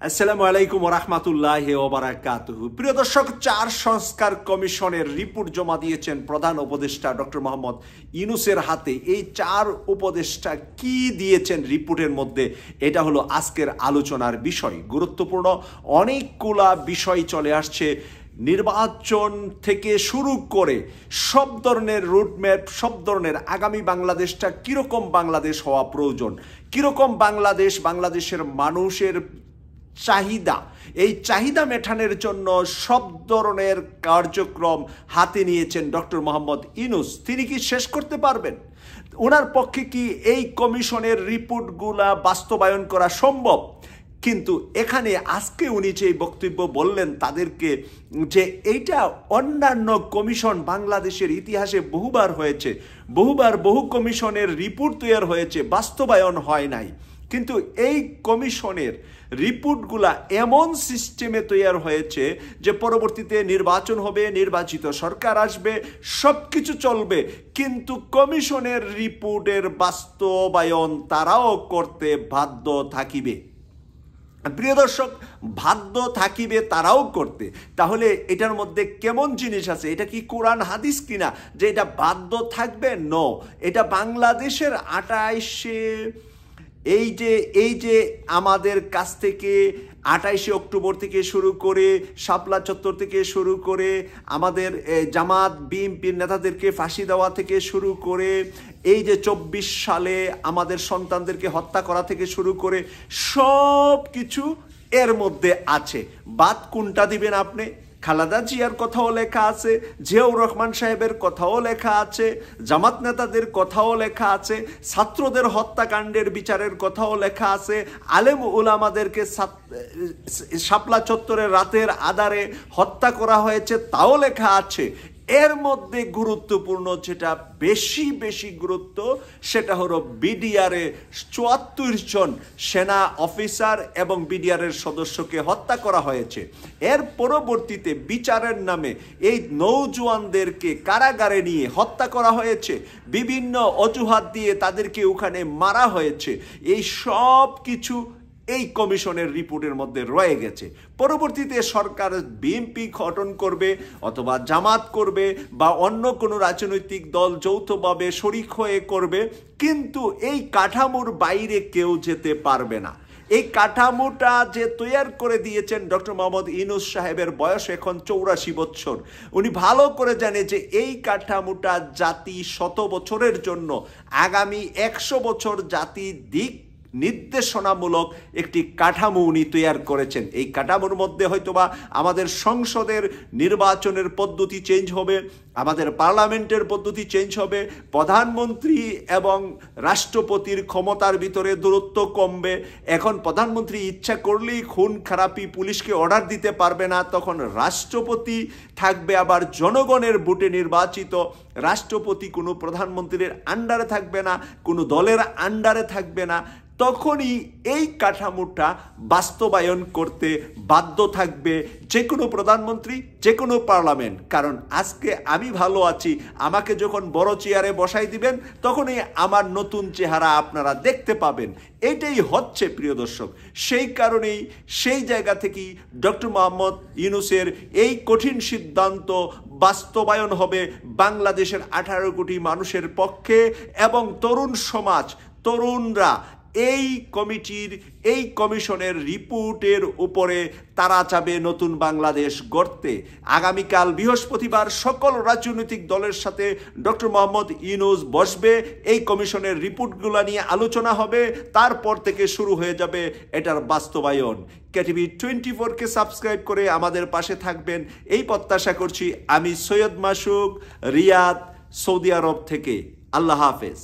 আসসালামু আলাইকুম ওয়া রাহমাতুল্লাহি ওয়া বারাকাতুহু। প্রিয় দর্শক, 4 সংস্কার কমিশনের রিপোর্ট জমা দিয়েছেন প্রধান উপদেষ্টা ডক্টর মোহাম্মদ ইউনূসের হাতে। এই 4 উপদেষ্টা কি দিয়েছেন রিপোর্টের মধ্যে, এটা হলো আজকের আলোচনার বিষয়। গুরুত্বপূর্ণ অনেকগুলা বিষয় চলে আসছে, নির্বাচন থেকে শুরু করে সব ধরনের রুটম্যাপ, সব ধরনের আগামী বাংলাদেশটা কীরকম বাংলাদেশ হওয়া প্রয়োজন, কীরকম বাংলাদেশের মানুষের চাহিদা, এই চাহিদা মেটানোর জন্য সব ধরনের কার্যক্রম হাতে নিয়েছেন ডক্টর মোহাম্মদ ইউনূস। তিনি কি শেষ করতে পারবেন? ওনার পক্ষে কি এই কমিশনের রিপোর্টগুলা বাস্তবায়ন করা সম্ভব? কিন্তু এখানে আজকে উনি যে বক্তব্য বললেন তাদেরকে, যে এইটা অন্যান্য কমিশন বাংলাদেশের ইতিহাসে বহুবার হয়েছে, বহু কমিশনের রিপোর্ট তৈরি হয়েছে, বাস্তবায়ন হয় নাই। কিন্তু এই কমিশনের রিপোর্টগুলা এমন সিস্টেমে তৈরি হয়েছে যে পরবর্তীতে নির্বাচন হবে, নির্বাচিত সরকার আসবে, সব কিছু চলবে, কিন্তু কমিশনের রিপোর্টের বাস্তবায়ন তারাও করতে বাধ্য থাকিবে। প্রিয় দর্শক, বাধ্য থাকিবে তারাও করতে। তাহলে এটার মধ্যে কেমন জিনিস আছে? এটা কি কোরআন হাদিস কিনা যে এটা বাধ্য থাকবে? নো, এটা বাংলাদেশের 28 এই যে আমাদের কাছ থেকে 28 অক্টোবর থেকে শুরু করে, শাপলা চত্বর থেকে শুরু করে, আমাদের জামাত বিএনপির নেতাদেরকে ফাঁসি দেওয়া থেকে শুরু করে, এই যে 24 সালে আমাদের সন্তানদেরকে হত্যা করা থেকে শুরু করে সব কিছু এর মধ্যে আছে। বাদ কোনটা দিবেন আপনি? খালেদা জিয়ার কথাও লেখা আছে, জিয়াউর রহমান সাহেবের কথাও লেখা আছে, জামাত নেতাদের কথাও লেখা আছে, ছাত্রদের হত্যাকাণ্ডের বিচারের কথাও লেখা আছে, আলেম উলামাদেরকে শাপলা চত্বরের রাতের আধারে হত্যা করা হয়েছে তাও লেখা আছে। এর মধ্যে গুরুত্বপূর্ণ যেটা বেশি গুরুত্ব, সেটা হলো বিডিআরে 74 জন সেনা অফিসার এবং বিডিআরের সদস্যকে হত্যা করা হয়েছে। এর পরবর্তীতে বিচারের নামে এই নৌজওয়ানদেরকে কারাগারে নিয়ে হত্যা করা হয়েছে, বিভিন্ন অজুহাত দিয়ে তাদেরকে ওখানে মারা হয়েছে। এই সব কিছু এই কমিশনের রিপোর্টের মধ্যে রয়ে গেছে। পরবর্তীতে সরকার বিএনপি গঠন করবে অথবা জামাত করবে বা অন্য কোনো রাজনৈতিক দল যৌথভাবে শরিক হয়ে করবে, কিন্তু এই কাঠামোর বাইরে কেউ যেতে পারবে না। এই কাঠামোটা যে তৈরি করে দিয়েছেন ডক্টর মোহাম্মদ ইউনূস সাহেবের বয়স এখন 84 বছর। উনি ভালো করে জানে যে এই কাঠামোটা জাতি 100 বছরের জন্য, আগামী 100 বছর জাতি দিক নির্দেশনামূলক একটি কাঠামো উনি তৈরি করেছেন। এই কাঠামোর মধ্যে হয়তোবা আমাদের সংসদের নির্বাচনের পদ্ধতি চেঞ্জ হবে, আমাদের পার্লামেন্টের পদ্ধতি চেঞ্জ হবে, প্রধানমন্ত্রী এবং রাষ্ট্রপতির ক্ষমতার ভিতরে দূরত্ব কমবে। এখন প্রধানমন্ত্রী ইচ্ছা করলেই খুন খারাপি পুলিশকে অর্ডার দিতে পারবে না, তখন রাষ্ট্রপতি থাকবে আবার জনগণের ভোটে নির্বাচিত রাষ্ট্রপতি, কোনো প্রধানমন্ত্রীর আন্ডারে থাকবে না, কোনো দলের আন্ডারে থাকবে না। তখনই এই কাঠামোটা বাস্তবায়ন করতে বাধ্য থাকবে যে কোনো প্রধানমন্ত্রী, যে কোনো পার্লামেন্ট। কারণ আজকে আমি ভালো আছি, আমাকে যখন বড় চেয়ারে বসাই দিবেন তখনই আমার নতুন চেহারা আপনারা দেখতে পাবেন। এটাই হচ্ছে প্রিয় দর্শক। সেই কারণেই সেই জায়গা থেকেই ডক্টর মোহাম্মদ ইউনূসের এই কঠিন সিদ্ধান্ত বাস্তবায়ন হবে বাংলাদেশের 18 কোটি মানুষের পক্ষে, এবং তরুণ সমাজ, তরুণরা এই কমিশনের রিপোর্টের উপরে তারা চাবে নতুন বাংলাদেশ গড়তে। আগামীকাল বৃহস্পতিবার সকল রাজনৈতিক দলের সাথে ডক্টর মোহাম্মদ ইউনূস বসবে, এই কমিশনের রিপোর্টগুলো নিয়ে আলোচনা হবে, তারপর থেকে শুরু হয়ে যাবে এটার বাস্তবায়ন। কেটিভি 24-কে সাবস্ক্রাইব করে আমাদের পাশে থাকবেন এই প্রত্যাশা করছি। আমি সৈয়দ মাসুক, রিয়াদ, সৌদি আরব থেকে। আল্লাহ হাফেজ।